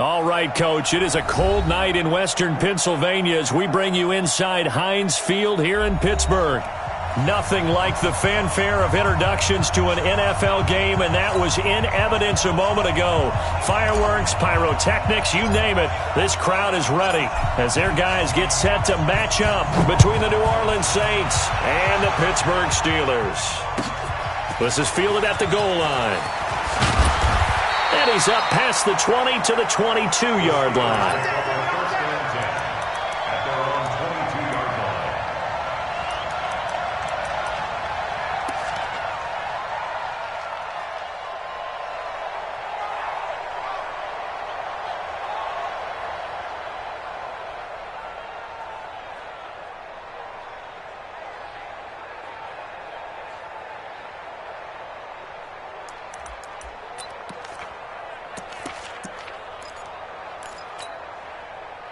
All right, Coach, it is a cold night in western Pennsylvania as we bring you inside Heinz Field here in Pittsburgh. Nothing like the fanfare of introductions to an NFL game, and that was in evidence a moment ago. Fireworks, pyrotechnics, you name it, this crowd is ready as their guys get set to match up between the New Orleans Saints and the Pittsburgh Steelers. This is fielded at the goal line. And he's up past the 20 to the 22-yard line.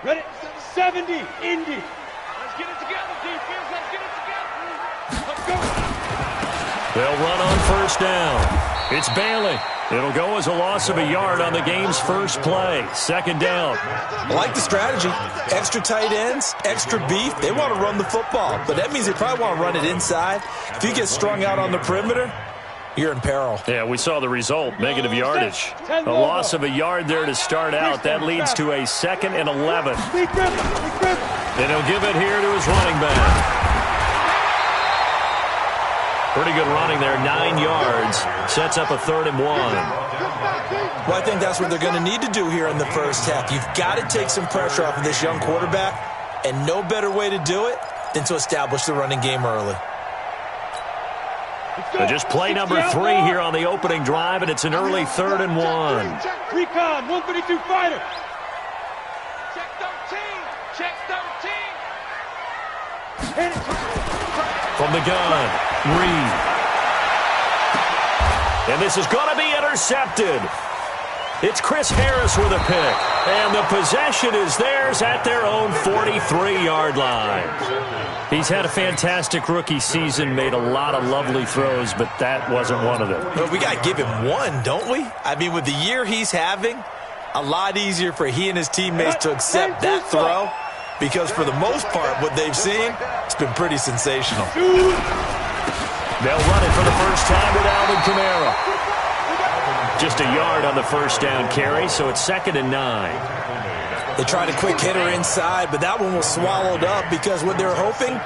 Ready? 70, Indy. Let's get it together, defense. Let's get it together. Let's go. They'll run on first down. It's Bailey. It'll go as a loss of a yard on the game's first play. Second down. I like the strategy. Extra tight ends, extra beef. They want to run the football, but that means they probably want to run it inside. If you get strung out on the perimeter, you're in peril. Yeah, we saw the result, negative yardage. A loss of a yard there to start out. That leads to a 2nd and 11. And he'll give it here to his running back. Pretty good running there, 9 yards. Sets up a 3rd and 1. Well, I think that's what they're going to need to do here in the first half. You've got to take some pressure off of this young quarterback, and no better way to do it than to establish the running game early. So just play number 3 here on the opening drive, and it's an early 3rd and 1. Recon, 132 fighter. Check 13. Check 13. From the gun, Reed. And this is going to be intercepted. It's Chris Harris with a pick. And the possession is theirs at their own 43-yard line. He's had a fantastic rookie season, made a lot of lovely throws, but that wasn't one of them. Well, we got to give him one, don't we? I mean, with the year he's having, a lot easier for he and his teammates to accept that throw, because for the most part, what they've seen, it's been pretty sensational. They'll run it for the first time with Alvin Kamara. Just a yard on the first down carry, so it's 2nd and 9. They tried a quick hitter inside, but that one was swallowed up because what they're hoping,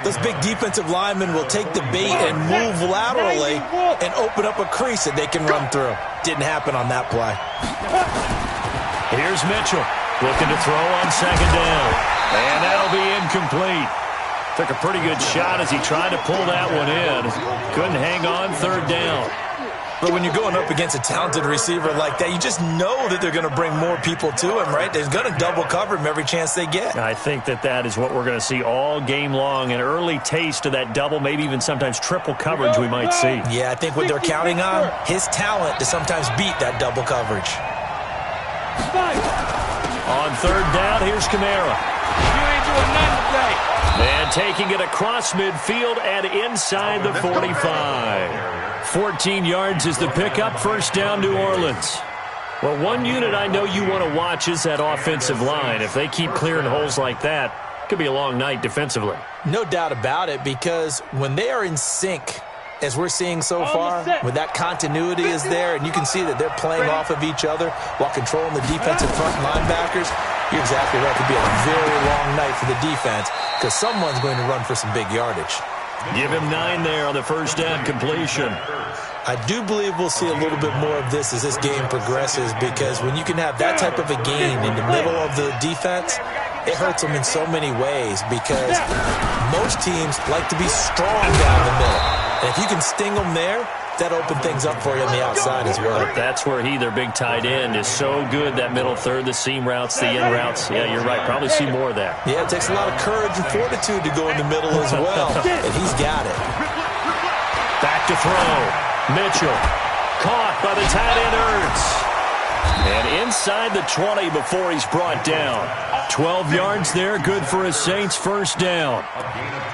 this big defensive lineman will take the bait and move laterally and open up a crease that they can run through. Didn't happen on that play. Here's Mitchell looking to throw on 2nd down. And that'll be incomplete. Took a pretty good shot as he tried to pull that one in. Couldn't hang on 3rd down. But when you're going up against a talented receiver like that, you just know that they're going to bring more people to him, right? They're going to double cover him every chance they get. I think that is what we're going to see all game long. An early taste of that double, maybe even sometimes triple coverage we might see. Yeah, I think what they're counting on, his talent to sometimes beat that double coverage. On 3rd down, here's Kamara. You ain't doing nothing today. And taking it across midfield and inside the 45. 14 yards is the pickup. First down, New Orleans. Well, one unit I know you want to watch is that offensive line. If they keep clearing holes like that, it could be a long night defensively. No doubt about it, because when they are in sync, as we're seeing so far, when that continuity is there and you can see that they're playing off of each other while controlling the defensive front linebackers, you're exactly right. It could be a very long night for the defense because someone's going to run for some big yardage. Give him 9 there on the first down completion. I do believe we'll see a little bit more of this as this game progresses, because when you can have that type of a gain in the middle of the defense, it hurts them in so many ways, because most teams like to be strong down the middle. And if you can sting them there, that opens things up for you on the outside as well. But that's where their big tight end, is so good, that middle third, the seam routes, the in routes. Yeah, you're right. Probably see more of that. Yeah, it takes a lot of courage and fortitude to go in the middle as well, and he's got it. Back to throw. Mitchell. Caught by the tight end, Ertz. And inside the 20 before he's brought down. 12 yards there, good for a Saints first down.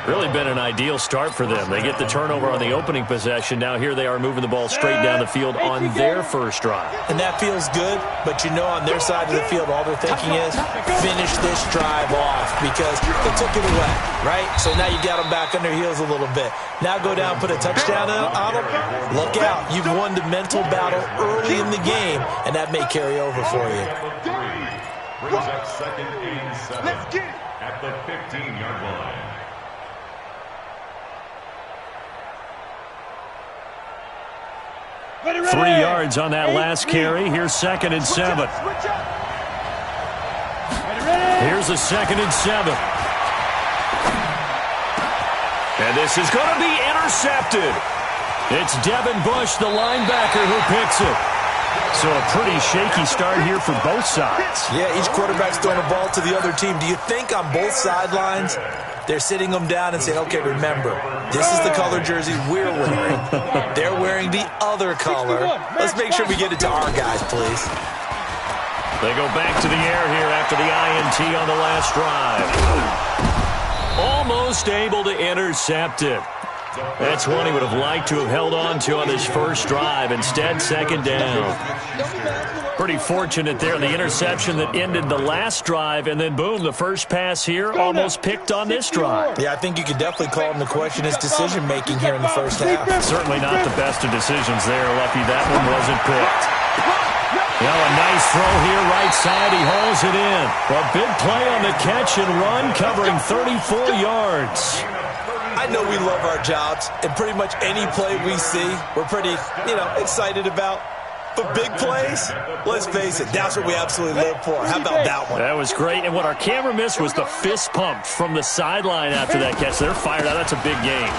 Really been an ideal start for them. They get the turnover on the opening possession. Now here they are moving the ball straight down the field on their first drive. And that feels good, but you know on their side of the field, all they're thinking is finish this drive off because they took it away, right? So now you got them back on their heels a little bit. Now go down, put a touchdown on them. Look out. You've won the mental battle early in the game, and that may carry over for you. Brings up 2nd and 7 at the 15-yard line. Ready. 3 yards on that last carry. Here's 2nd and 7. Here's a 2nd and 7. And this is going to be intercepted. It's Devin Bush, the linebacker, who picks it. So a pretty shaky start here for both sides. Yeah, each quarterback's throwing a ball to the other team. Do you think on both sidelines they're sitting them down and saying, okay, remember, this is the color jersey we're wearing. They're wearing the other color. Let's make sure we get it to our guys, please. They go back to the air here after the INT on the last drive. Almost able to intercept it. That's one he would have liked to have held on to on his first drive. Instead, 2nd down. Pretty fortunate there. The interception that ended the last drive, and then, boom, the first pass here almost picked on this drive. Yeah, I think you could definitely call him to question his decision-making here in the first half. Certainly not the best of decisions there. Lucky that one wasn't picked. Well, a nice throw here, right side. He hauls it in. A big play on the catch and run, covering 34 yards. I know we love our jobs, and pretty much any play we see, we're pretty, excited about. But big plays, let's face it, that's what we absolutely live for. How about that one? That was great, and what our camera missed was the fist pump from the sideline after that catch. They're fired out. That's a big game.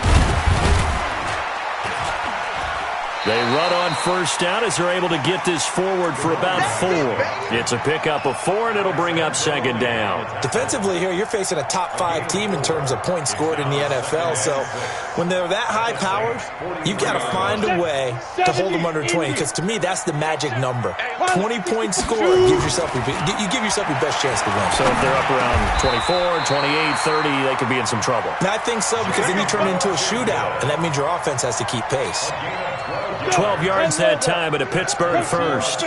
They run on first down as they're able to get this forward for about 4. It's a pickup of 4, and it'll bring up 2nd down. Defensively here, you're facing a top-5 team in terms of points scored in the NFL. So when they're that high-powered, you've got to find a way to hold them under 20. Because to me, that's the magic number. 20 points scored gives yourself you give yourself your best chance to win. So if they're up around 24, 28, 30, they could be in some trouble. And I think so, because then you turn it into a shootout, and that means your offense has to keep pace. 12 yards that time at a Pittsburgh first.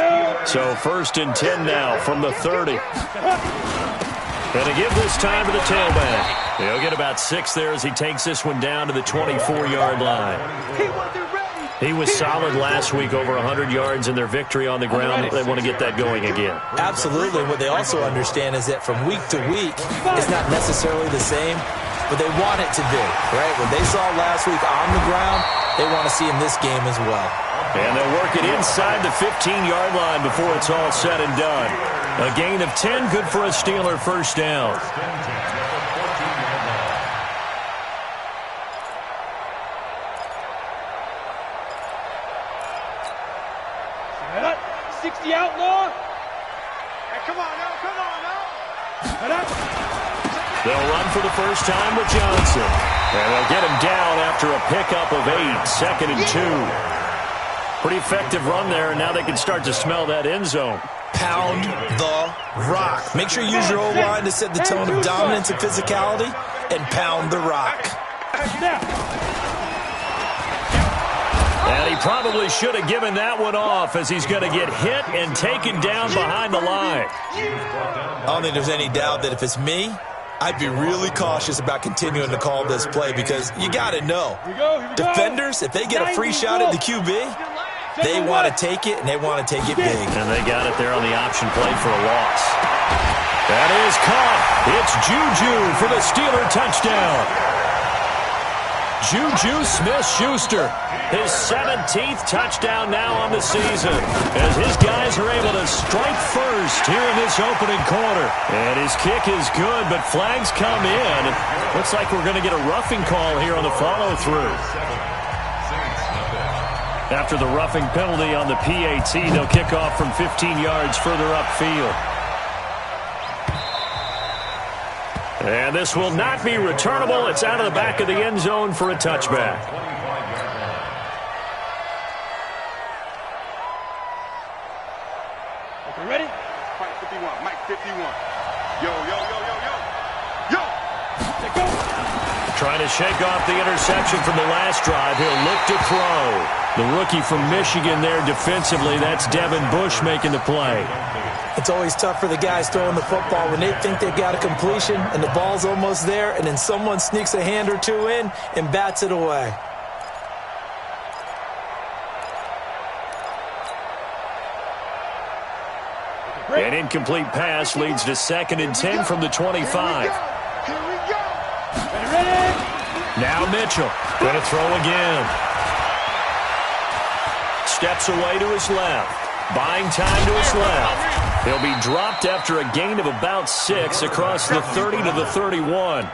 So 1st and 10 now from the 30. Going to give this time to the tailback. He'll get about 6 there as he takes this one down to the 24-yard line. He was solid last week, over 100 yards in their victory on the ground. They want to get that going again. Absolutely. What they also understand is that from week to week, it's not necessarily the same, but they want it to be, right? What they saw last week on the ground, they want to see in this game as well. And they'll work it inside the 15-yard line before it's all said and done. A gain of 10, good for a Steeler first down. 60 outlaw. Hey, come on now. They'll run for the first time with Johnson. And they'll get him down after a pickup of 8, 2nd and 2. Pretty effective run there, and now they can start to smell that end zone. Pound the rock. Make sure you use your O-line to set the tone of dominance and physicality, and pound the rock. And he probably should have given that one off, as he's going to get hit and taken down behind the line. I don't think there's any doubt that if it's me, I'd be really cautious about continuing to call this play, because you got to know, defenders, if they get a free shot at the QB, they want to take it, and they want to take it big. And they got it there on the option play for a loss. That is caught. It's Juju for the Steeler touchdown. Juju Smith-Schuster, his 17th touchdown now on the season, as his guys are able to strike first here in this opening quarter. And his kick is good, but flags come in. Looks like we're going to get a roughing call here on the follow-through. After the roughing penalty on the PAT, they'll kick off from 15 yards further upfield. And this will not be returnable. It's out of the back of the end zone for a touchback. Mike 51. Yo, yo, yo, yo, yo. Yo. Let's go. Trying to shake off the interception from the last drive. He'll look to throw. The rookie from Michigan there defensively. That's Devin Bush making the play. It's always tough for the guys throwing the football when they think they've got a completion and the ball's almost there, and then someone sneaks a hand or two in and bats it away. An incomplete pass leads to 2nd and 10 from the 25. Here we go. Now Mitchell going to throw again. Steps away to his left. Buying time to his left. He'll be dropped after a gain of about 6 across the 30 to the 31.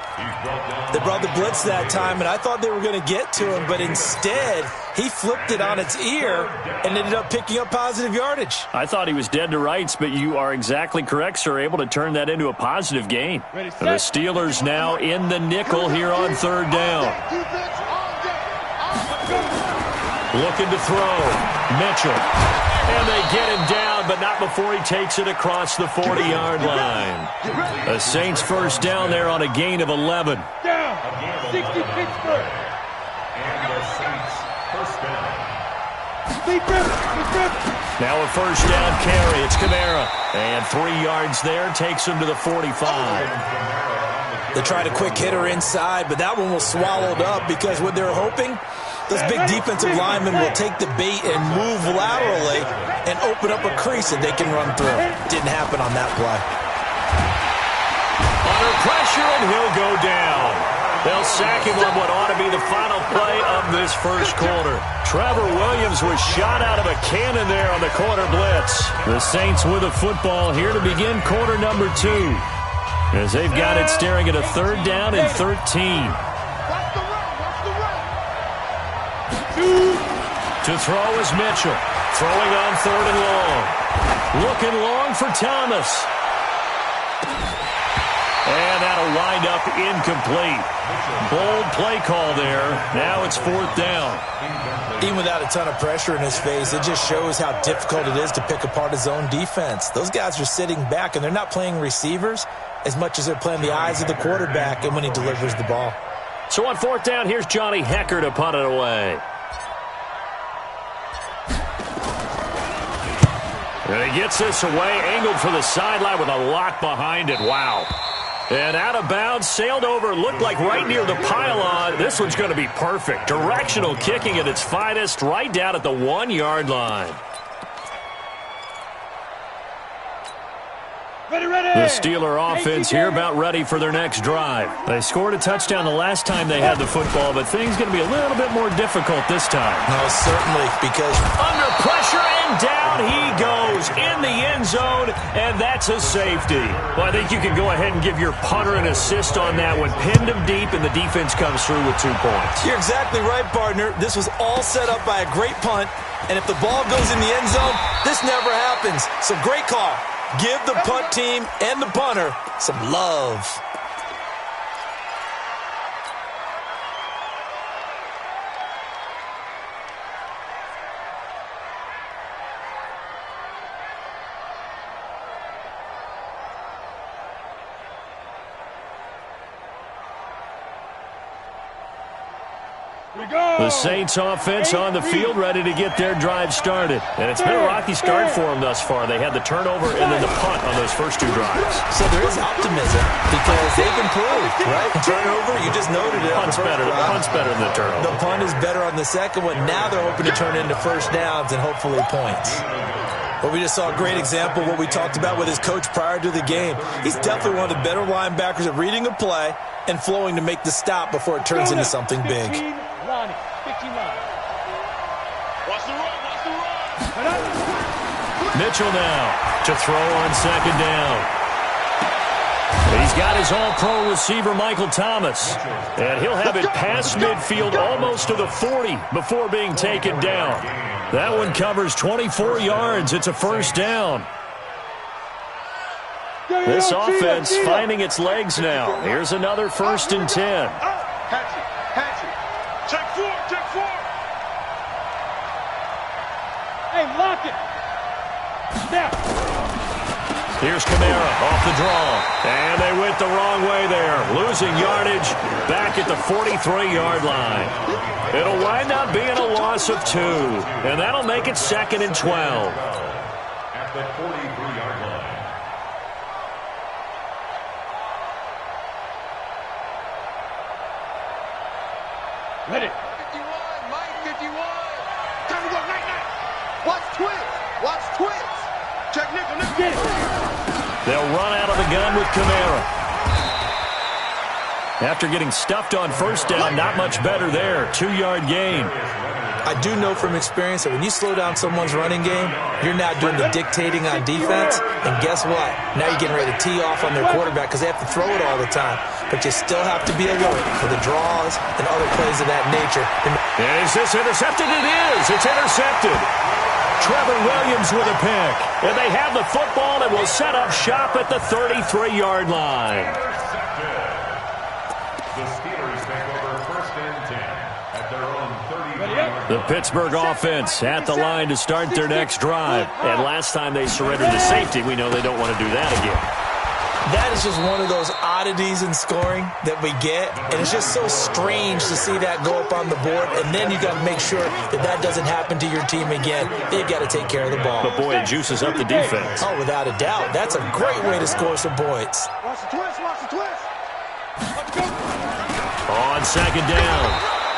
They brought the blitz that time, and I thought they were going to get to him, but instead he flipped it on its ear and ended up picking up positive yardage. I thought he was dead to rights, but you are exactly correct, sir, able to turn that into a positive gain. The Steelers now in the nickel here on 3rd down. Looking to throw. Mitchell. And they get him down, but not before he takes it across the 40-yard line. The Saints first down there on a gain of 11. Down. 60 Pittsburgh. And the Saints first down. Now a first down carry. It's Kamara. And 3 yards there takes him to the 45. They tried a quick hitter inside, but that one was swallowed up because what they're hoping, those big defensive linemen will take the bait and move laterally and open up a crease that they can run through. Didn't happen on that play. Under pressure, and he'll go down. They'll sack him on what ought to be the final play of this first quarter. Trevor Williams was shot out of a cannon there on the quarter blitz. The Saints with a football here to begin quarter number 2. As they've got it staring at a 3rd down and 13. To throw is Mitchell. Throwing on 3rd and long. Looking long for Thomas. And that'll wind up incomplete. Bold play call there. Now it's 4th down. Even without a ton of pressure in his face, it just shows how difficult it is to pick apart his own defense. Those guys are sitting back, and they're not playing receivers as much as they're playing the eyes of the quarterback and when he delivers the ball. So on 4th down, here's Johnny Hekker to punt it away. And he gets this away, angled for the sideline with a lock behind it. Wow. And out of bounds, sailed over, looked like right near the pylon. This one's going to be perfect. Directional kicking at its finest, right down at the 1-yard line. The Steeler offense here about ready for their next drive. They scored a touchdown the last time they had the football, but things going to be a little bit more difficult this time. No, certainly, because under pressure, and down he goes in the end zone, and that's a safety. Well, I think you can go ahead and give your punter an assist on that one. Pinned him deep, and the defense comes through with 2 points. You're exactly right, partner. This was all set up by a great punt, and if the ball goes in the end zone, this never happens. So great call. Give the punt team and the punter some love. The Saints offense on the field ready to get their drive started. And it's been a rocky start for them thus far. They had the turnover and then the punt on those first 2 drives. So there is optimism because they've improved, right? Turnover, you just noted it. Punt's better than the turnover. The punt is better on the second one. Now they're hoping to turn into first downs and hopefully points. But we just saw a great example of what we talked about with his coach prior to the game. He's definitely one of the better linebackers at reading a play and flowing to make the stop before it turns into something big. 15 line. Watch the run. Mitchell now to throw on 2nd down. He's got his all-pro receiver, Michael Thomas. And he'll have it past midfield almost to the 40 before being taken down. That one covers 24 yards. It's a first down. This offense finding its legs now. Here's another 1st and 10. Hatchet. Check 4. Hey, lock it. Snap. Here's Kamara off the draw. And they went the wrong way there. Losing yardage back at the 43-yard line. It'll wind up being a loss of 2. And that'll make it 2nd and 12. At the 43-yard line. Ready. 51, Mike, 51. Time to go, night. Watch twins. Watch twins. Check nickel. Get it. They'll run out of the gun with Kamara. After getting stuffed on first down, not much better there. 2-yard gain. I do know from experience that when you slow down someone's running game, you're now doing the dictating on defense. And guess what? Now you're getting ready to tee off on their quarterback because they have to throw it all the time. But you still have to be alert for the draws and other plays of that nature. Is this intercepted? It is. It's intercepted. Trevor Williams with a pick. And they have the football and will set up shop at the 33-yard line. The Steelers take over 1st and 10 at their own 33-yard The Pittsburgh offense at the line to start their next drive. And last time they surrendered to safety, we know they don't want to do that again. That is just one of those oddities in scoring that we get, and it's just so strange to see that go up on the board, and then you got to make sure that that doesn't happen to your team again. They've got to take care of the ball. But boy, it juices up the defense. Oh, without a doubt. That's a great way to score some points. Watch the twist. Watch the twist. Let's go. On 2nd down,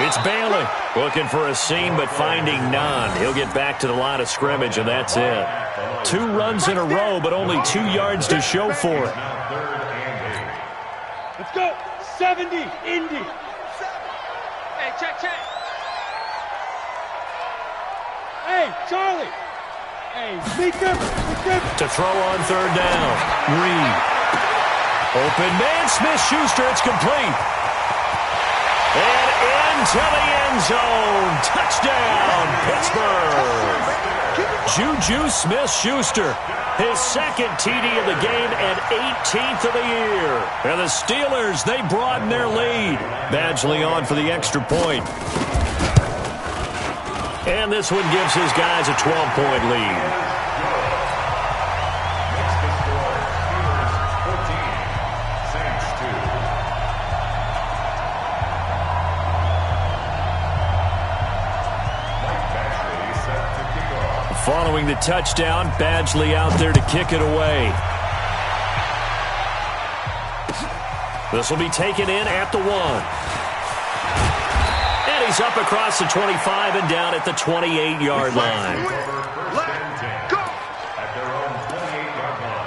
it's Bailey looking for a seam but finding none. He'll get back to the line of scrimmage, and that's it. 2 runs in a row, but only 2 yards to show for it. Let's go. 70, Indy. Hey, check. Hey, Charlie. Hey, Meeker. To throw on 3rd down, Reed. Open man, Smith-Schuster, it's complete. And into the end zone. Touchdown, Pittsburgh. Juju Smith-Schuster, his 2nd TD of the game and 18th of the year. And the Steelers, they broaden their lead. Badgley on for the extra point. And this one gives his guys a 12-point lead. Following the touchdown, Badgley out there to kick it away. This will be taken in at the 1. And he's up across the 25 and down at the 28-yard line. Let's go! At their own 28-yard line.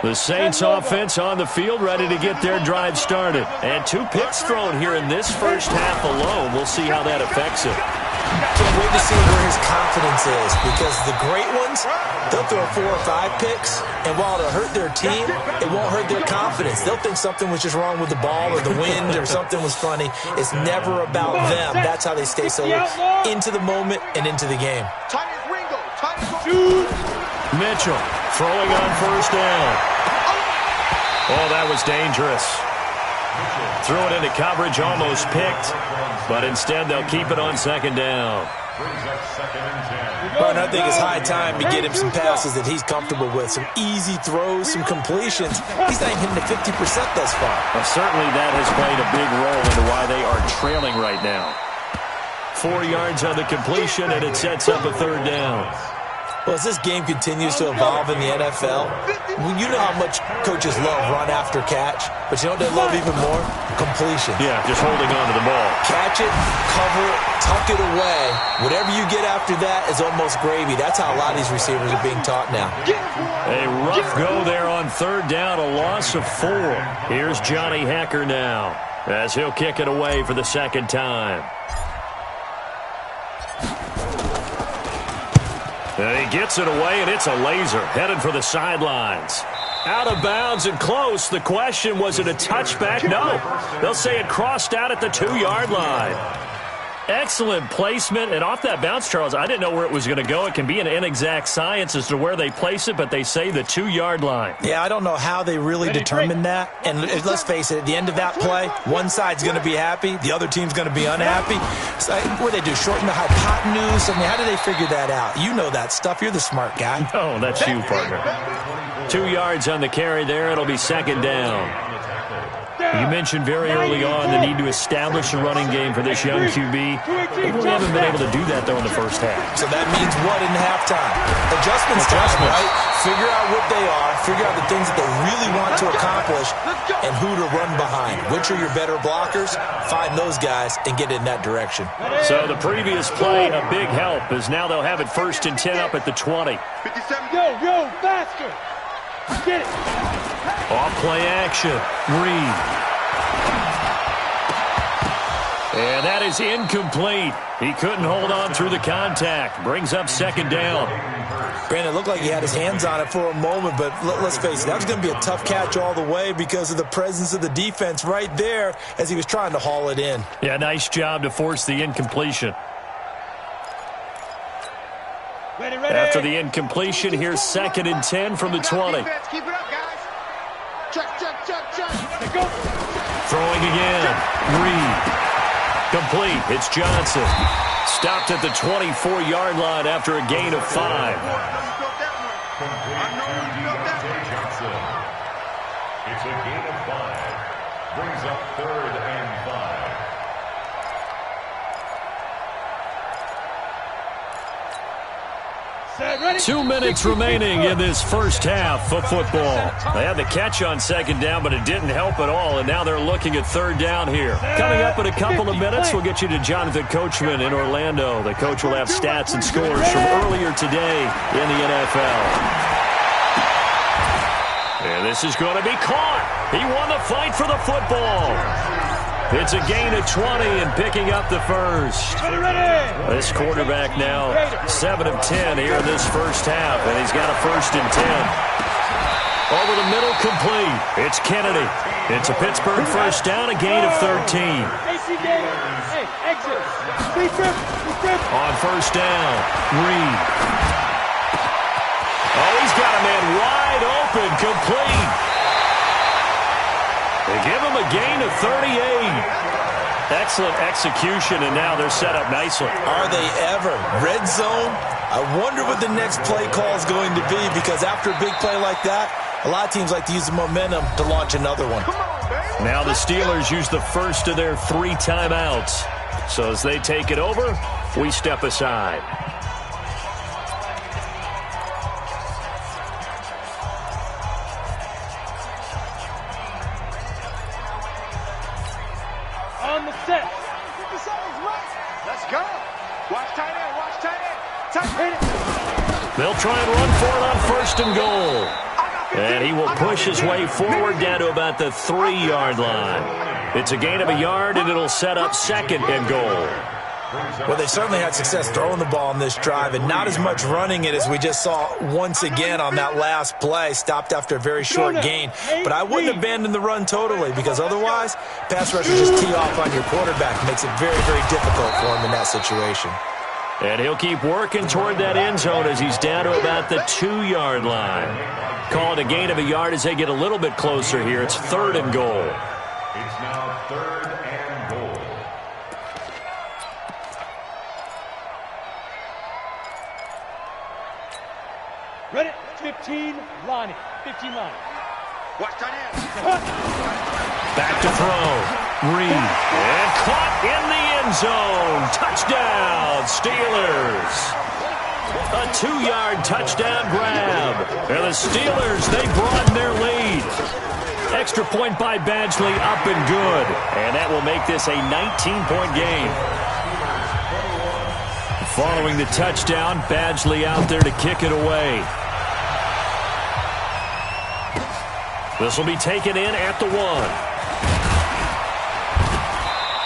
The Saints offense on the field, ready to get their drive started. And 2 picks thrown here in this first half alone. We'll see how that affects him. Can't wait to see where his confidence is, because the great ones, they'll throw 4 or 5 picks, and while it'll hurt their team, it won't hurt their confidence. They'll think something was just wrong with the ball or the wind or something was funny. It's never about them. That's how they stay so into the moment and into the game. Mitchell throwing on 1st down. Oh, that was dangerous. Threw it into coverage, almost picked, but instead they'll keep it on 2nd down. But I think it's high time to get him some passes that he's comfortable with, some easy throws, some completions. He's not even hitting the 50% thus far. Well, certainly that has played a big role into why they are trailing right now. 4 yards on the completion, and it sets up a 3rd down. Well, as this game continues to evolve in the NFL, you know how much coaches love run after catch, but you know what they love even more? Completion. Yeah, just holding on to the ball. Catch it, cover it, tuck it away. Whatever you get after that is almost gravy. That's how a lot of these receivers are being taught now. A rough go there on 3rd down, a loss of 4. Here's Johnny Hekker now, as he'll kick it away for the 2nd time. And he gets it away, and it's a laser, headed for the sidelines. Out of bounds and close. The question, was it a touchback? No. They'll say it crossed out at the 2-yard line. Excellent placement, and off that bounce, Charles, I didn't know where it was going to go. It can be an inexact science as to where they place it, but they say the 2-yard line. Yeah, I don't know how they really determined that. And let's face it, at the end of that play, one side's going to be happy, the other team's going to be unhappy. So, what do they do, shorten the hypotenuse? I mean, how do they figure that out? You know that stuff. You're the smart guy. Oh, that's you, partner. 2 yards on the carry there. It'll be second down. You mentioned very early on the need to establish a running game for this young QB. They really haven't been able to do that, though, in the first half. So that means what in halftime? Adjustments time, right? Figure out what they are, figure out the things that they really want to accomplish, and who to run behind. Which are your better blockers? Find those guys and get in that direction. So the previous play, a big help, as now they'll have it 1st and 10 up at the 20. Go, faster. Get it. Off play action. Reed. And that is incomplete. He couldn't hold on through the contact. Brings up second down. Brandon, it looked like he had his hands on it for a moment, but let's face it, that was going to be a tough catch all the way because of the presence of the defense right there as he was trying to haul it in. Yeah, nice job to force the incompletion. Ready. After the incompletion, here's 2nd and 10 from the 20. Keep it up, guys. Check. Go. Throwing again. Reed. Complete. It's Johnson. Stopped at the 24-yard line after a gain of 5. It's a gain of 5. Brings up 3rd and 5. 2 minutes remaining in this first half of football. They had the catch on second down, but it didn't help at all, and now they're looking at third down here. Coming up in a couple of minutes, we'll get you to Jonathan Coachman in Orlando. The coach will have stats and scores from earlier today in the NFL. And this is going to be caught. He won the fight for the football. It's a gain of 20 and picking up the first. This quarterback now 7 of 10 here in this first half, and he's got a 1st and 10. Over the middle, complete. It's Kennedy. It's a Pittsburgh first down, a gain of 13. On first down, Reed. Oh, he's got a man wide open, complete. They give him a gain of 38. Excellent execution, and now they're set up nicely. Are they ever? Red zone? I wonder what the next play call is going to be, because after a big play like that, a lot of teams like to use the momentum to launch another one. Now the Steelers use the first of their 3 timeouts. So as they take it over, we step aside. On the set. Let's go. Watch tight end. They'll try and run for it on 1st and goal. And he will push his way forward down to about the 3-yard line. It's a gain of a yard, and it'll set up 2nd and goal. Well, they certainly had success throwing the ball in this drive, and not as much running it as we just saw once again on that last play. Stopped after a very short gain. But I wouldn't abandon the run totally, because otherwise, pass rushers just tee off on your quarterback. Makes it very, very difficult for him in that situation. And he'll keep working toward that end zone as he's down to about the 2-yard line. Call it a gain of a yard as they get a little bit closer here. It's 3rd and goal. It's now 3rd and goal. Ready? 15, Lonnie. 15 line. Watch tight end. Back to throw. Reed. And caught in the end zone. Touchdown, Steelers. A 2-yard touchdown grab. And the Steelers, they broaden their lead. Extra point by Badgley, up and good. And that will make this a 19-point game. Following the touchdown, Badgley out there to kick it away. This will be taken in at the 1.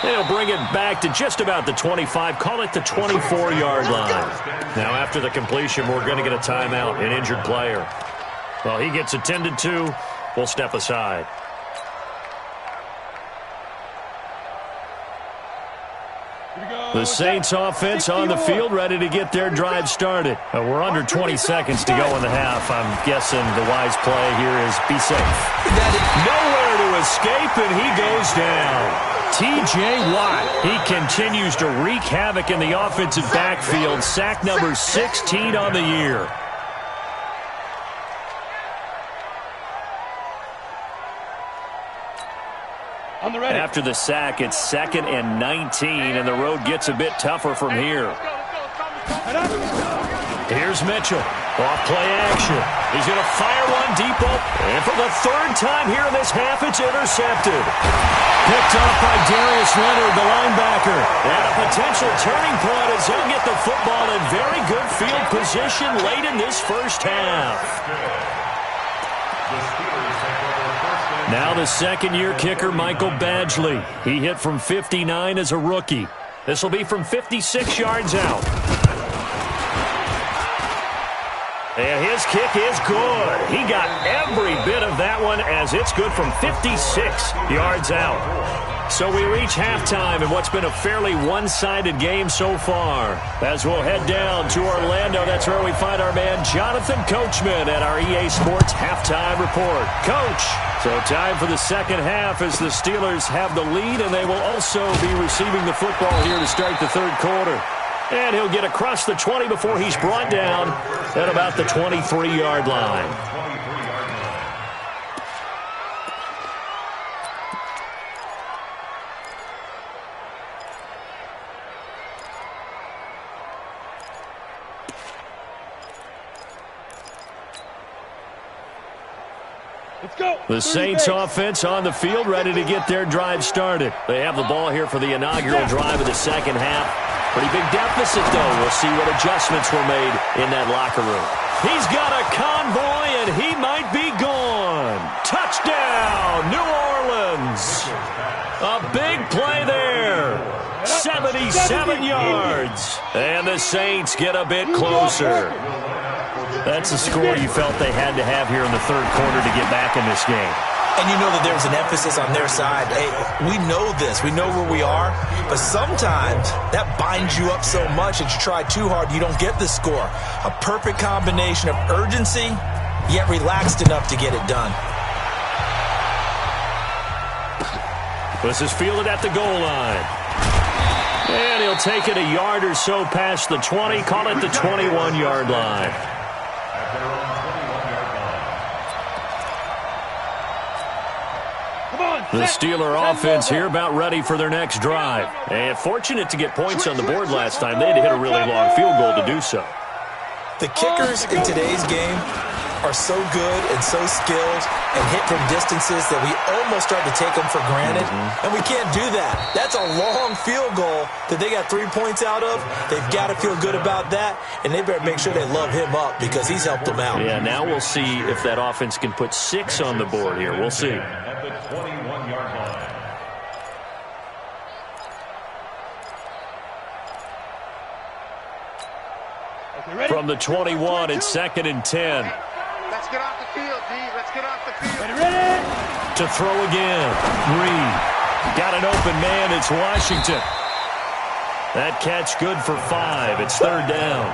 They'll bring it back to just about the 25, call it the 24-yard line. Now, after the completion, we're going to get a timeout, an injured player. Well, he gets attended to. We'll step aside. The Saints offense on the field, ready to get their drive started. We're under 20 seconds to go in the half. I'm guessing the wise play here is be safe. Nowhere to escape, and he goes down. T.J. Watt, he continues to wreak havoc in the offensive backfield. Sack number 16 on the year. After the sack, it's 2nd and 19, and the road gets a bit tougher from here. Here's Mitchell. Off play action. He's going to fire one deep up. And for the 3rd time here in this half, it's intercepted. Picked off by Darius Leonard, the linebacker. And a potential turning point as he'll get the football in very good field position late in this first half. Now the second-year kicker, Michael Badgley. He hit from 59 as a rookie. This will be from 56 yards out. And his kick is good. He got every bit of that one as it's good from 56 yards out. So we reach halftime in what's been a fairly one-sided game so far. As we'll head down to Orlando, that's where we find our man Jonathan Coachman at our EA Sports Halftime Report. Coach, so time for the second half as the Steelers have the lead, and they will also be receiving the football here to start the third quarter. And he'll get across the 20 before he's brought down at about the 23-yard line. The Saints offense on the field, ready to get their drive started. They have the ball here for the inaugural drive of the second half. Pretty big deficit, though. We'll see what adjustments were made in that locker room. He's got a convoy, and he might be gone. Touchdown, New Orleans. A big play there. 77 yards. And the Saints get a bit closer. That's a score you felt they had to have here in the third quarter to get back in this game. And you know that there's an emphasis on their side. Hey, we know this. We know where we are. But sometimes that binds you up so much that you try too hard, you don't get the score. A perfect combination of urgency, yet relaxed enough to get it done. This is fielded at the goal line. And he'll take it a yard or so past the 20, call it the 21-yard line. The Steeler offense here about ready for their next drive. And fortunate to get points on the board last time. They had to hit a really long field goal to do so. The kickers in today's game are so good and so skilled and hit from distances that we almost start to take them for granted. And we can't do that. That's a long field goal that they got 3 points out of. They've got to feel good about that, and they better make sure they love him up because he's helped them out. Yeah, now we'll see if that offense can put 6 on the board here. We'll see. At the 21-yard line. From the 21, it's 2nd and 10. Let's get off the field, D. Let's get off the field. Ready? To throw again. Reed. Got an open man. It's Washington. That catch good for 5. It's 3rd down.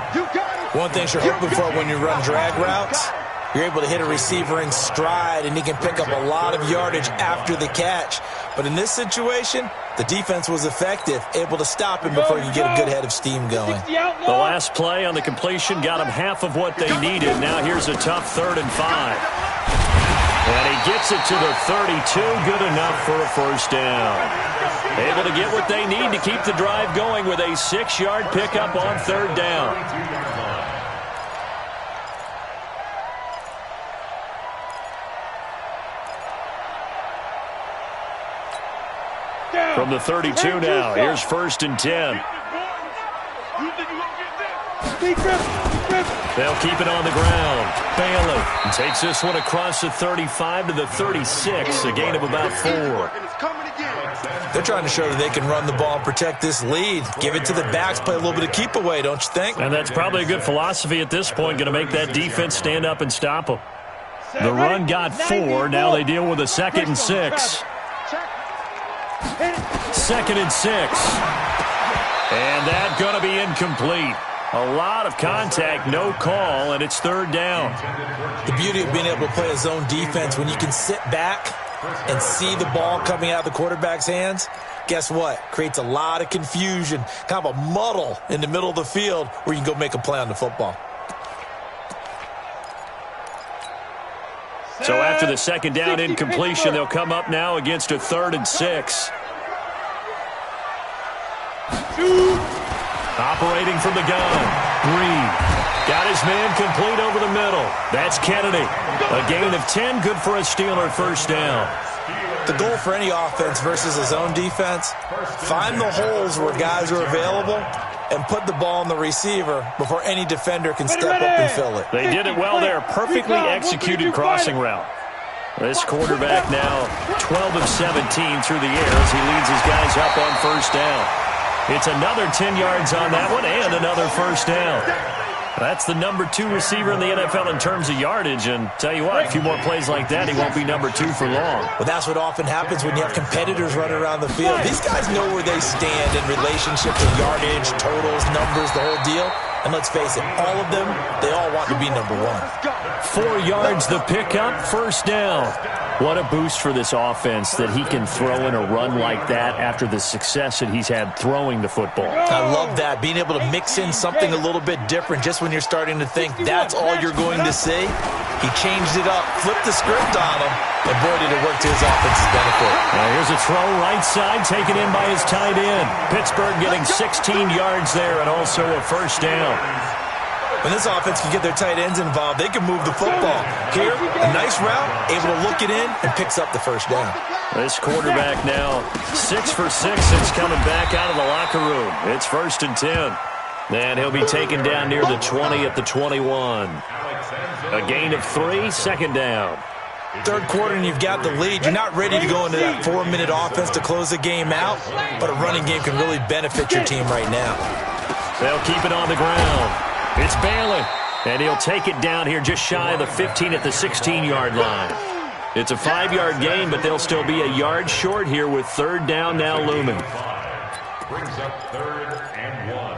One thing you're hoping for when you run drag routes, you're able to hit a receiver in stride, and he can pick up a lot of yardage after the catch. But in this situation, the defense was effective, able to stop him before you get a good head of steam going. The last play on the completion got him half of what they needed. Now here's a tough 3rd and 5. And he gets it to the 32. Good enough for a first down. Able to get what they need to keep the drive going with a 6-yard pickup on 3rd down. From the 32 now, here's 1st and 10. They'll keep it on the ground. Bailey takes this one across the 35 to the 36, a gain of about 4. They're trying to show that they can run the ball and protect this lead. Give it to the backs, play a little bit of keep away, don't you think? And that's probably a good philosophy at this point, going to make that defense stand up and stop them. The run got 4. Now they deal with a 2nd and 6. 2nd and 6. And that's going to be incomplete. A lot of contact, no call, and it's third down. The beauty of being able to play a zone defense, when you can sit back and see the ball coming out of the quarterback's hands, guess what? Creates a lot of confusion, kind of a muddle in the middle of the field where you can go make a play on the football. So after the second down incompletion, they'll come up now against a 3rd and 6. Operating from the gun. Breed. Got his man complete over the middle. That's Kennedy. A gain of 10, good for a Steeler first down. The goal for any offense versus a zone defense, find the holes where guys are available and put the ball on the receiver before any defender can step up and fill it. They did it well there. Perfectly executed crossing route. This quarterback now 12 of 17 through the air as he leads his guys up on first down. It's another 10 yards on that one and another first down. That's the number 2 receiver in the NFL in terms of yardage, and tell you what, a few more plays like that, he won't be number 2 for long. Well, that's what often happens when you have competitors running around the field. These guys know where they stand in relationship to yardage, totals, numbers, the whole deal. And let's face it, all of them, they all want to be number 1. 4 yards the pickup, first down. What a boost for this offense that he can throw in a run like that after the success that he's had throwing the football. I love that, being able to mix in something a little bit different just when you're starting to think that's all you're going to see. He changed it up, flipped the script on him, and boy, did it work to his offense's benefit. Now here's a throw right side, taken in by his tight end. Pittsburgh getting 16 yards there and also a first down. When this offense can get their tight ends involved, they can move the football. Here, a nice route, able to look it in, and picks up the first down. This quarterback now 6 for 6 since coming back out of the locker room. It's 1st and 10. And he'll be taken down near the 20 at the 21. A gain of 3, second down. Third quarter and you've got the lead. You're not ready to go into that 4-minute offense to close the game out, but a running game can really benefit your team right now. They'll keep it on the ground. It's Bailey, and he'll take it down here just shy of the 15 at the 16-yard line. It's a 5-yard gain, but they'll still be a yard short here with third down now looming. Brings up 3rd and 1.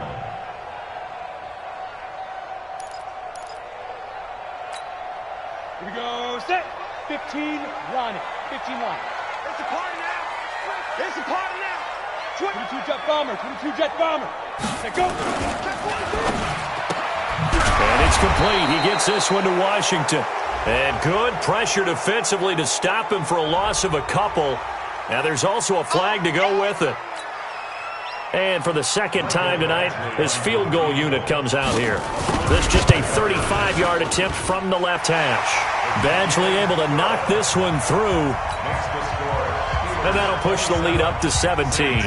Here we go, set. 15, line it. 15 line. It's a party now. It's a party now. 22 jet bomber, 22 jet bomber. Let go. And it's complete. He gets this one to Washington. And good pressure defensively to stop him for a loss of a couple. Now there's also a flag to go with it. And for the second time tonight, his field goal unit comes out here. This just a 35-yard attempt from the left hash. Badgley able to knock this one through. And that'll push the lead up to 17.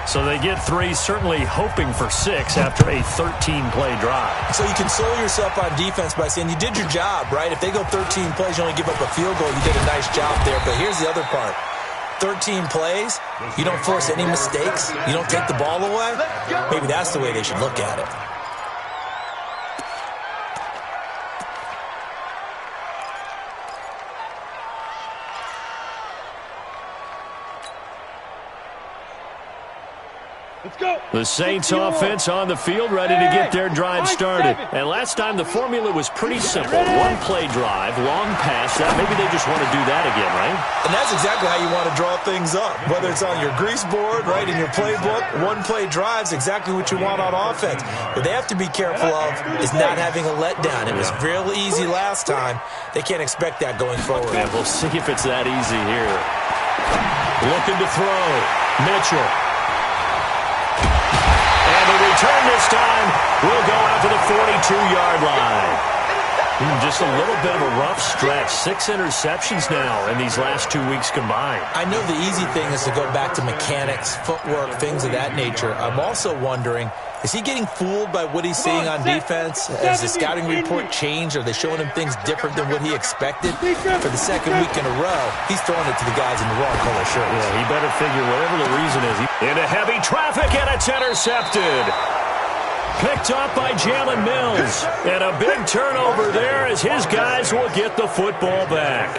So they get 3, certainly hoping for 6 after a 13-play drive. So you console yourself on defense by saying you did your job, right? If they go 13 plays, you only give up a field goal, you did a nice job there. But here's the other part. 13 plays, you don't force any mistakes, you don't take the ball away. Maybe that's the way they should look at it. Let's go. The Saints offense on the field, ready to get their drive started. And last time the formula was pretty simple. 1-play drive, long pass. Maybe they just want to do that again, right? And that's exactly how you want to draw things up. Whether it's on your grease board, right, in your playbook, 1-play drive's exactly what you want on offense. What they have to be careful of is not having a letdown. It was real easy last time. They can't expect that going forward. Yeah, we'll see if it's that easy here. Looking to throw. Mitchell. And the return this time will go out to the 42-yard line. Just a little bit of a rough stretch. 6 interceptions now in these last 2 weeks combined. I know the easy thing is to go back to mechanics, footwork, things of that nature. I'm also wondering, is he getting fooled by what he's seeing on defense? Has the scouting report changed? Are they showing him things different than what he expected? For the second week in a row, he's throwing it to the guys in the wrong color shirts. Yeah, he better figure whatever the reason is. Into heavy traffic, and it's intercepted. Picked up by Jalen Mills. And a big turnover there as his guys will get the football back.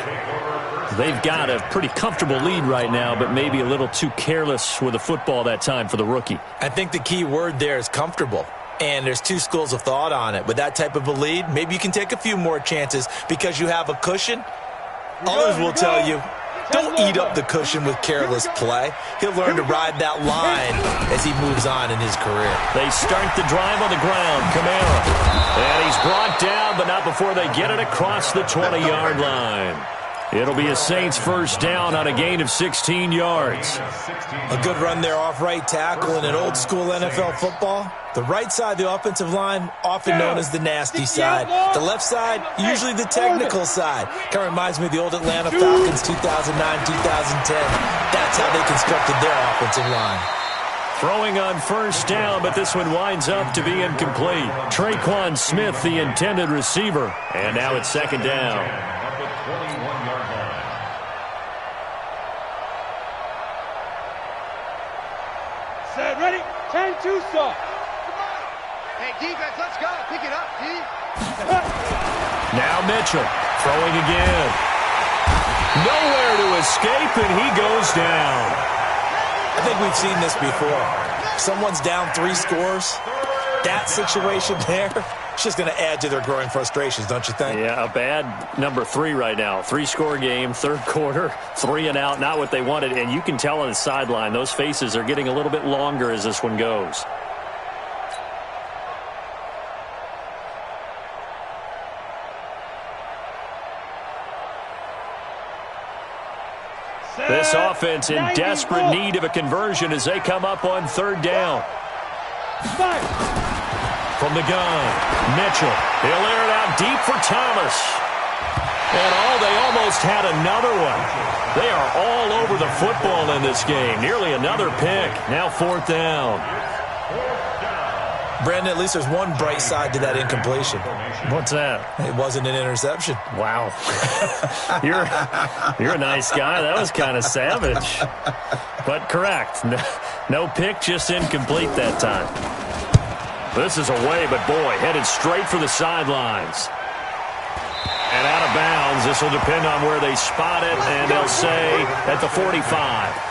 They've got a pretty comfortable lead right now, but maybe a little too careless with the football that time for the rookie. I think the key word there is comfortable. And there's two schools of thought on it. With that type of a lead, maybe you can take a few more chances because you have a cushion. Others will tell you, don't eat up the cushion with careless play. He'll learn to ride that line as he moves on in his career. They start the drive on the ground. Kamara. And he's brought down, but not before they get it across the 20-yard line. It'll be a Saints first down on a gain of 16 yards. A good run there off right tackle in an old-school NFL football. The right side of the offensive line, often known as the nasty side. The left side, usually the technical side. Kind of reminds me of the old Atlanta Falcons 2009-2010. That's how they constructed their offensive line. Throwing on first down, but this one winds up to be incomplete. Traquan Smith, the intended receiver. And now it's second down. At the 21-yard line. Set, ready? 10-2 stop. Hey, defense, let's go. Pick it up, D. Now Mitchell throwing again. Nowhere to escape, and he goes down. I think we've seen this before. Someone's down 3 scores. That situation there, it's just going to add to their growing frustrations, don't you think? Yeah, a bad number 3 right now. 3-score game, third quarter, 3 and out, not what they wanted. And you can tell on the sideline, those faces are getting a little bit longer as this one goes. This offense in desperate need of a conversion as they come up on third down. From the gun, Mitchell. He'll air it out deep for Thomas. And they almost had another one. They are all over the football in this game. Nearly another pick. Now fourth down. Brandon, at least there's one bright side to that incompletion. What's that? It wasn't an interception. Wow. You're a nice guy. That was kind of savage. But correct. No pick, just incomplete that time. This is away, but boy, headed straight for the sidelines. And out of bounds. This will depend on where they spot it, and they'll say at the 45.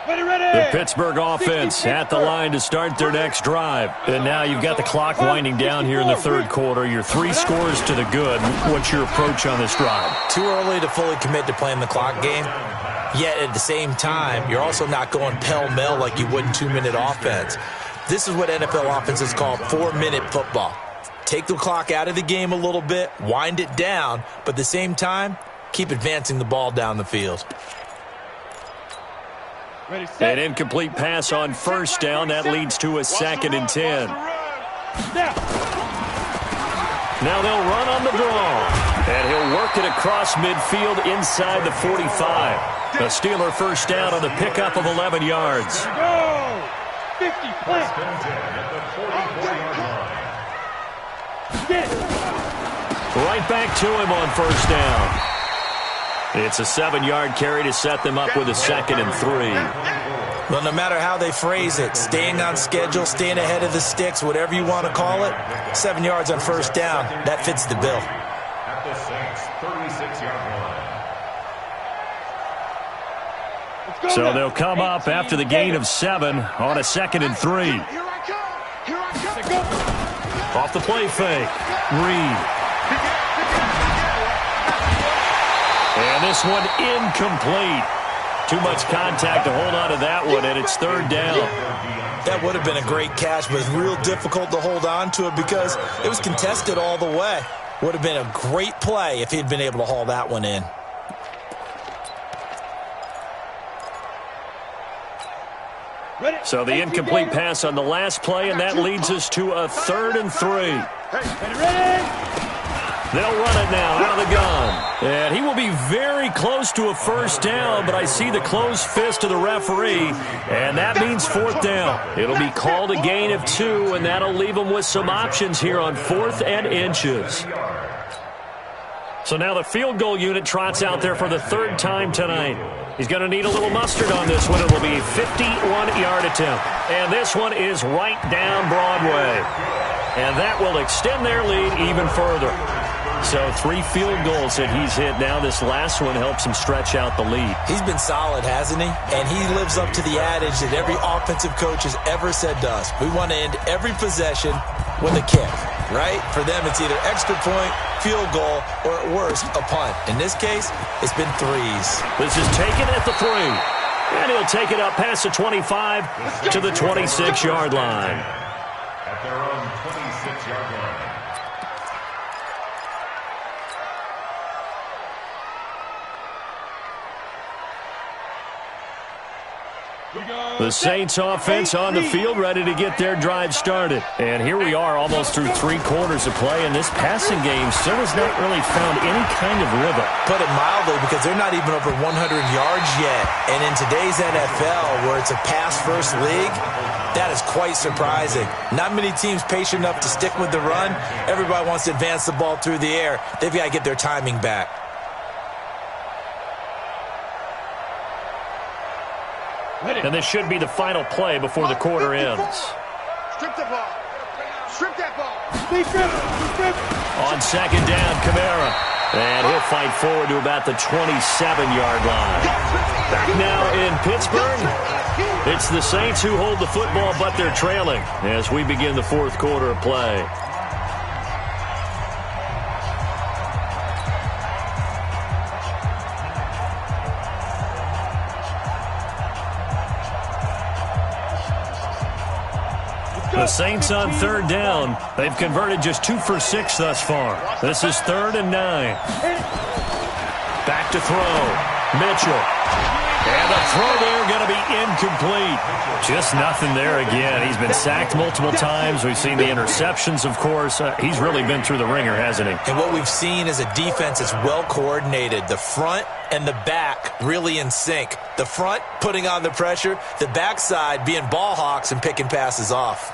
The Pittsburgh offense at the line to start their next drive. And now you've got the clock winding down here in the third quarter. You're 3 scores to the good. What's your approach on this drive? Too early to fully commit to playing the clock game. Yet at the same time, you're also not going pell-mell like you would in 2-minute offense. This is what NFL offenses call 4-minute football. Take the clock out of the game a little bit, wind it down, but at the same time, keep advancing the ball down the field. An incomplete pass on first down. That leads to a 2nd and 10. Now they'll run on the draw. And he'll work it across midfield inside the 45. The Steeler first down on the pickup of 11 yards. Go! 50 play. Right back to him on first down. It's a 7-yard carry to set them up with a 2nd and 3. Well, no matter how they phrase it, staying on schedule, staying ahead of the sticks, whatever you want to call it, 7 yards on first down, that fits the bill. At the Saints' 36-yard line. So they'll come up after the gain of 7 on a 2nd and 3. Here I come. Off the play fake. Reed. And this one incomplete. Too much contact to hold on to that one, and it's third down. That would have been a great catch, but it's real difficult to hold on to it because it was contested all the way. Would have been a great play if he'd been able to haul that one in. So the incomplete pass on the last play, and that leads us to a 3rd and 3. They'll run it now out of the gun. And he will be very close to a first down, but I see the closed fist of the referee, and that means fourth down. It'll be called a gain of 2, and that'll leave them with some options here on 4th and inches. So now the field goal unit trots out there for the 3rd time tonight. He's going to need a little mustard on this one. It will be a 51-yard attempt. And this one is right down Broadway. And that will extend their lead even further. So 3 field goals that he's hit now. This last one helps him stretch out the lead. He's been solid, hasn't he? And he lives up to the adage that every offensive coach has ever said to us. We want to end every possession with a kick, right? For them, it's either extra point, field goal, or at worst, a punt. In this case, it's been 3s. This is taken at the 3. And he'll take it up past the 25 to the 26-yard line. At their own 26-yard line. The Saints offense on the field, ready to get their drive started. And here we are almost through 3 quarters of play, and this passing game still has not really found any kind of rhythm. Put it mildly, because they're not even over 100 yards yet. And in today's NFL, where it's a pass-first league, that is quite surprising. Not many teams patient enough to stick with the run. Everybody wants to advance the ball through the air. They've got to get their timing back. And this should be the final play before the quarter ends. Strip the ball. Strip that ball. On 2nd down, Kamara. And he'll fight forward to about the 27-yard line. Back now in Pittsburgh. It's the Saints who hold the football, but they're trailing as we begin the 4th quarter of play. The Saints on 3rd down. They've converted just 2 for 6 thus far. This is 3rd and 9. Back to throw. Mitchell. And the throw there going to be incomplete. Just nothing there again. He's been sacked multiple times. We've seen the interceptions, of course. He's really been through the ringer, hasn't he? And what we've seen is a defense that's well coordinated. The front and the back really in sync. The front putting on the pressure. The backside being ball hawks and picking passes off.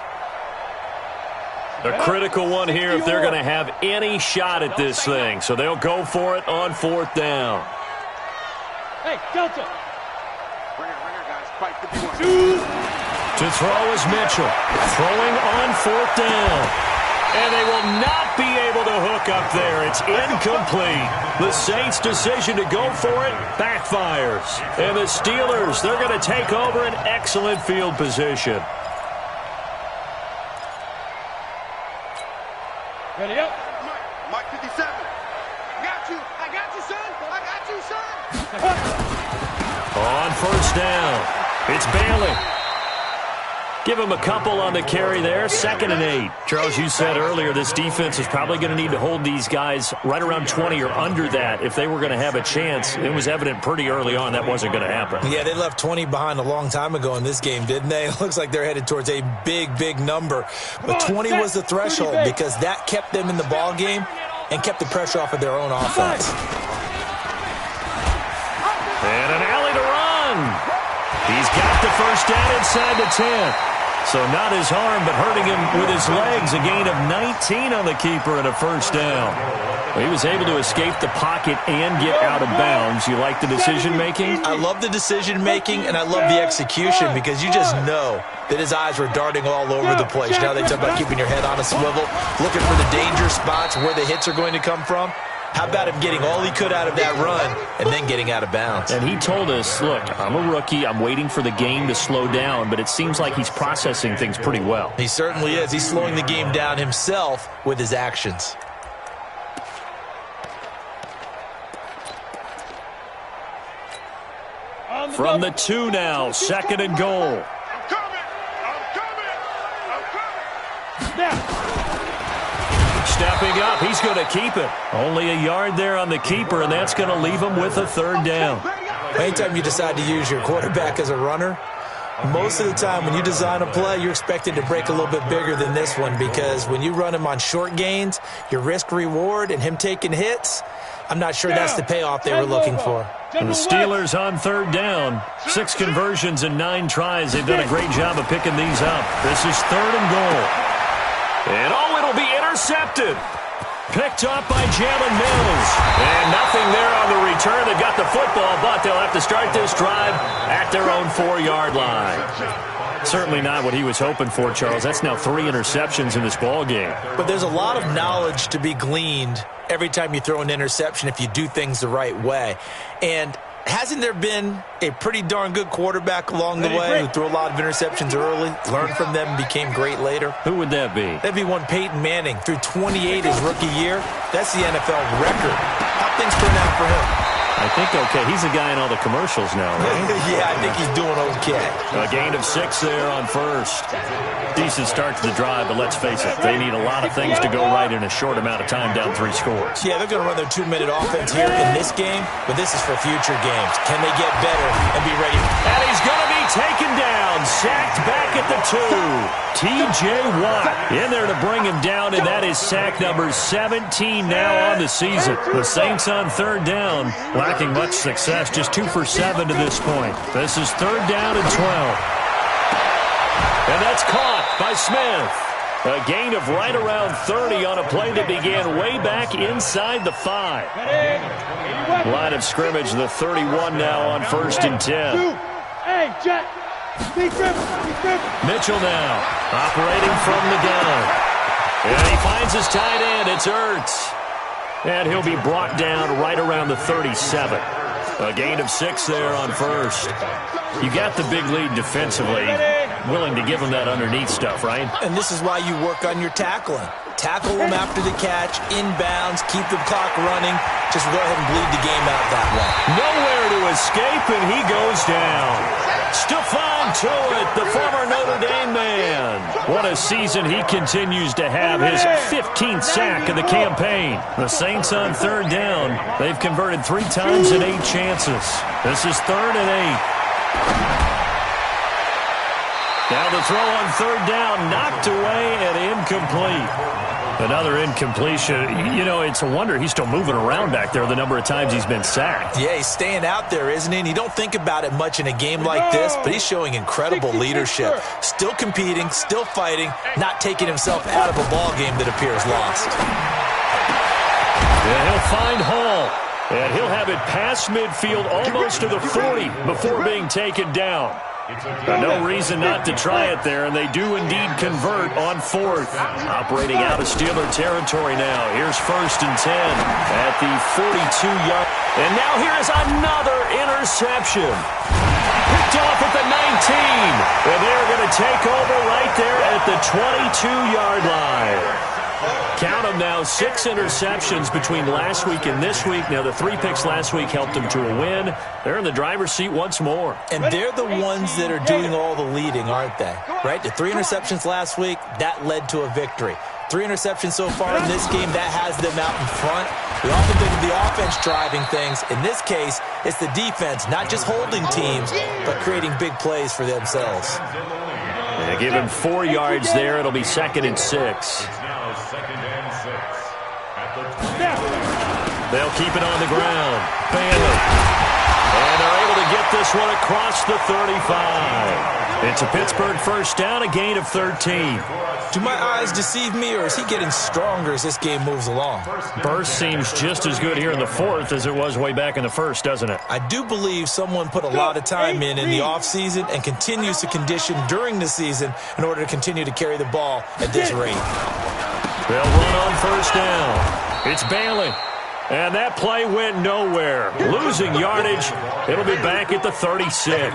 A critical one here if they're going to have any shot at this thing. So they'll go for it on 4th down. Hey, Delta. Ringer, guys. Fight 51. To throw is Mitchell. Throwing on 4th down. And they will not be able to hook up there. It's incomplete. The Saints' decision to go for it backfires. And the Steelers, they're going to take over an excellent field position. Ready up. Mike 57. I got you, son. On 1st down, it's Bailey. Give him a couple on the carry there. 2nd and 8. Charles, you said earlier this defense is probably going to need to hold these guys right around 20 or under that if they were going to have a chance. It was evident pretty early on that wasn't going to happen. Yeah, they left 20 behind a long time ago in this game, didn't they? It looks like they're headed towards a big, big number. But 20 was the threshold because that kept them in the ball game and kept the pressure off of their own offense. And an alley to run. He's got the first down inside the 10. So not his arm, but hurting him with his legs. A gain of 19 on the keeper and a first down. He was able to escape the pocket and get out of bounds. You like the decision-making? I love the decision-making, and I love the execution because you just know that his eyes were darting all over the place. Now they talk about keeping your head on a swivel, looking for the danger spots where the hits are going to come from. How about him getting all he could out of that run and then getting out of bounds? And he told us, look, I'm a rookie. I'm waiting for the game to slow down, but it seems like he's processing things pretty well. He certainly is. He's slowing the game down himself with his actions. From the 2 now, 2nd and goal. I'm coming. Now. Stepping up, he's going to keep it. Only a yard there on the keeper, and that's going to leave him with a 3rd down. Anytime you decide to use your quarterback as a runner, most of the time when you design a play, you're expected to break a little bit bigger than this one because when you run him on short gains, your risk-reward and him taking hits, I'm not sure that's the payoff they were looking for. And the Steelers on third down. 6 conversions and 9 tries. They've done a great job of picking these up. This is 3rd and goal. And it'll be intercepted. Picked up by Jalen Mills. And nothing there on the return. They've got the football, but they'll have to start this drive at their own 4-yard line. Certainly not what he was hoping for, Charles. That's now 3 interceptions in this ball game. But there's a lot of knowledge to be gleaned every time you throw an interception if you do things the right way. And hasn't there been a pretty darn good quarterback along the way who threw a lot of interceptions early, learned from them, and became great later? Who would that be? That'd be one Peyton Manning. Threw 28 his rookie year. That's the NFL record. How things turn out for him? I think okay. He's a guy in all the commercials now, right? Yeah, I think he's doing okay. A gain of 6 there on first. Decent start to the drive, but let's face it, they need a lot of things to go right in a short amount of time, down 3 scores. Yeah, they're going to run their 2-minute offense here in this game, but this is for future games. Can they get better and be ready? And he's going to be taken down, sacked back at the 2. T.J. Watt in there to bring him down, and that is sack number 17 now on the season. The Saints on third down, lacking much success, just 2 for 7 to this point. This is 3rd down and 12. And that's caught by Smith. A gain of right around 30 on a play that began way back inside the 5. Line of scrimmage, the 31 now on 1st and 10. Hey, Jack. Mitchell now operating from the gun. And he finds his tight end. It's Ertz. And he'll be brought down right around the 37. A gain of 6 there on first. You got the big lead defensively. Willing to give him that underneath stuff, right? And this is why you work on your tackling. Tackle them after the catch, inbounds, keep the clock running. Just go ahead and bleed the game out that way. Nowhere to escape, and he goes down. Stephon Tuitt, the former Notre Dame man. What a season he continues to have, his 15th sack of the campaign. The Saints on third down. They've converted 3 times in 8 chances. This is 3rd and 8. Now the throw on 3rd down, knocked away and incomplete. Another incompletion. You know, it's a wonder he's still moving around back there the number of times he's been sacked. Yeah, he's staying out there, isn't he? And you don't think about it much in a game like this, but he's showing incredible leadership. Still competing, still fighting, not taking himself out of a ball game that appears lost. And he'll find Hall. And he'll have it past midfield almost to the 40 before being taken down. No reason not to try it there, and they do indeed convert on 4th. Operating out of Steeler territory now. Here's 1st and 10 at the 42-yard. And now here is another interception. Picked off at the 19. And they're going to take over right there at the 22-yard line. Count them now, 6 interceptions between last week and this week. Now, the 3 picks last week helped them to a win. They're in the driver's seat once more. And they're the ones that are doing all the leading, aren't they? Right? The 3 interceptions last week, that led to a victory. 3 interceptions so far in this game, that has them out in front. We often think of the offense driving things. In this case, it's the defense, not just holding teams, but creating big plays for themselves. They give him 4 yards there. It'll be 2nd and 6. They'll keep it on the ground. Bailey. And they're able to get this one across the 35. It's a Pittsburgh first down, a gain of 13. Do my eyes deceive me, or is he getting stronger as this game moves along? Burst seems just as good here in the 4th as it was way back in the 1st, doesn't it? I do believe someone put a lot of time in the offseason and continues to condition during the season in order to continue to carry the ball at this rate. They'll run on first down. It's Bailey. And that play went nowhere. Losing yardage. It'll be back at the 36.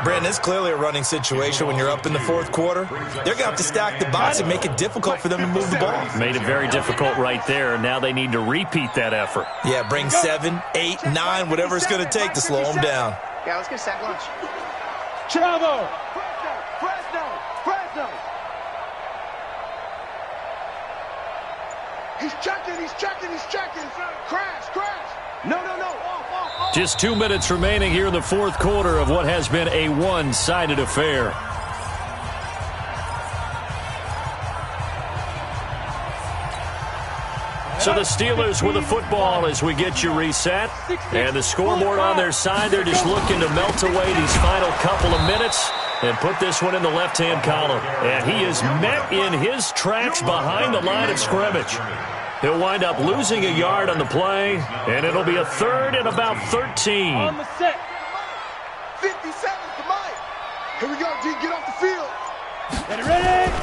Brandon, it's clearly a running situation when you're up in the 4th quarter. They're going to have to stack the box and make it difficult for them to move the ball. Made it very difficult right there. Now they need to repeat that effort. Yeah, bring 7, 8, 9, whatever it's going to take to slow them down. Yeah, let's get a sack lunch. Chavo. Fresno. He's checking. Crash. No. Off. Just 2 minutes remaining here in the 4th quarter of what has been a one-sided affair. So the Steelers with the football as we get you reset. And the scoreboard on their side, they're just looking to melt away these final couple of minutes and put this one in the left-hand column. And he is met in his tracks behind the line of scrimmage. He'll wind up losing a yard on the play, and it'll be a 3rd and about 13. On the set. 50 seconds to Mike. Here we go, G. Get off the field. Get it ready.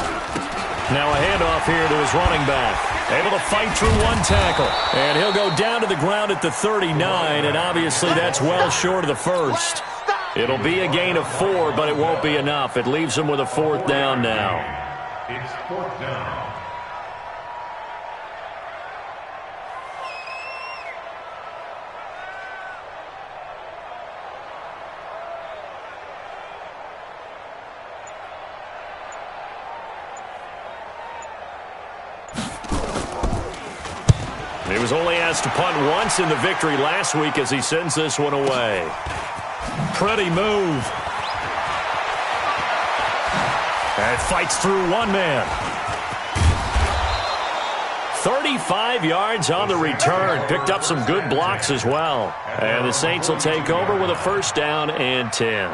Now a handoff here to his running back. Able to fight through one tackle. And he'll go down to the ground at the 39, and obviously that's well short of the first. It'll be a gain of 4, but it won't be enough. It leaves him with a 4th down now. It's 4th down. He was only asked to punt once in the victory last week as he sends this one away. Pretty move. And fights through one man. 35 yards on the return. Picked up some good blocks as well. And the Saints will take over with a 1st down and 10.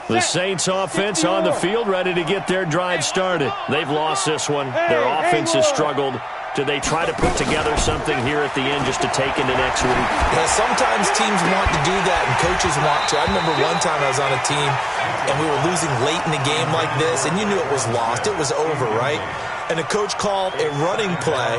The Saints offense on the field, ready to get their drive started. They've lost this one. Their offense has struggled. Do they try to put together something here at the end just to take into next week? Yeah, sometimes teams want to do that and coaches want to. I remember one time I was on a team and we were losing late in the game like this, and you knew it was lost. It was over, right? And the coach called a running play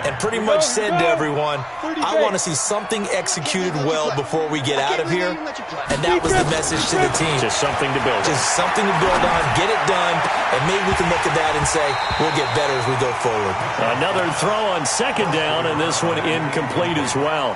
and pretty much said to everyone, I want to see something executed well before we get out of here. And that was the message to the team. Just something to build on. Just something to build on, get it done, and maybe we can look at that and say, we'll get better as we go forward. Another throw on 2nd down, and this one incomplete as well.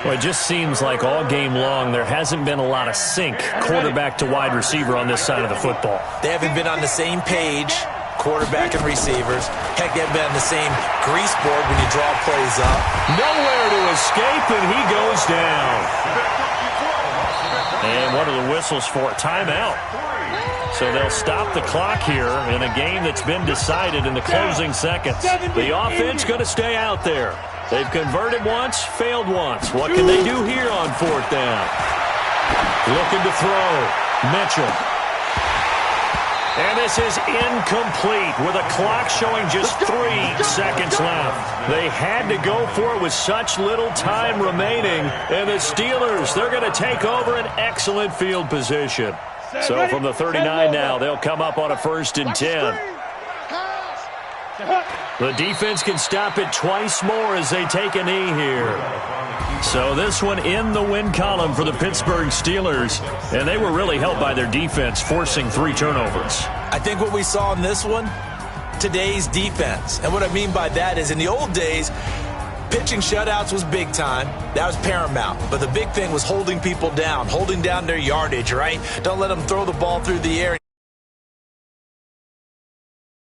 Well, it just seems like all game long there hasn't been a lot of sync quarterback to wide receiver on this side of the football. They haven't been on the same page, quarterback and receivers. Heck, they've been on the same grease board when you draw plays up. Nowhere to escape, and he goes down. And what are the whistles for? Timeout. So they'll stop the clock here in a game that's been decided in the closing seconds. The offense going to stay out there. They've converted once, failed once. What can they do here on 4th down? Looking to throw. Mitchell. And this is incomplete with a clock showing just 3 seconds left. They had to go for it with such little time remaining. And the Steelers, they're going to take over an excellent field position. So from the 39 now, they'll come up on a 1st and 10. The defense can stop it twice more as they take a knee here. So this one in the win column for the Pittsburgh Steelers. And they were really helped by their defense, forcing 3 turnovers. I think what we saw in this one, today's defense. And what I mean by that is in the old days, pitching shutouts was big time. That was paramount. But the big thing was holding people down, holding down their yardage, right? Don't let them throw the ball through the air.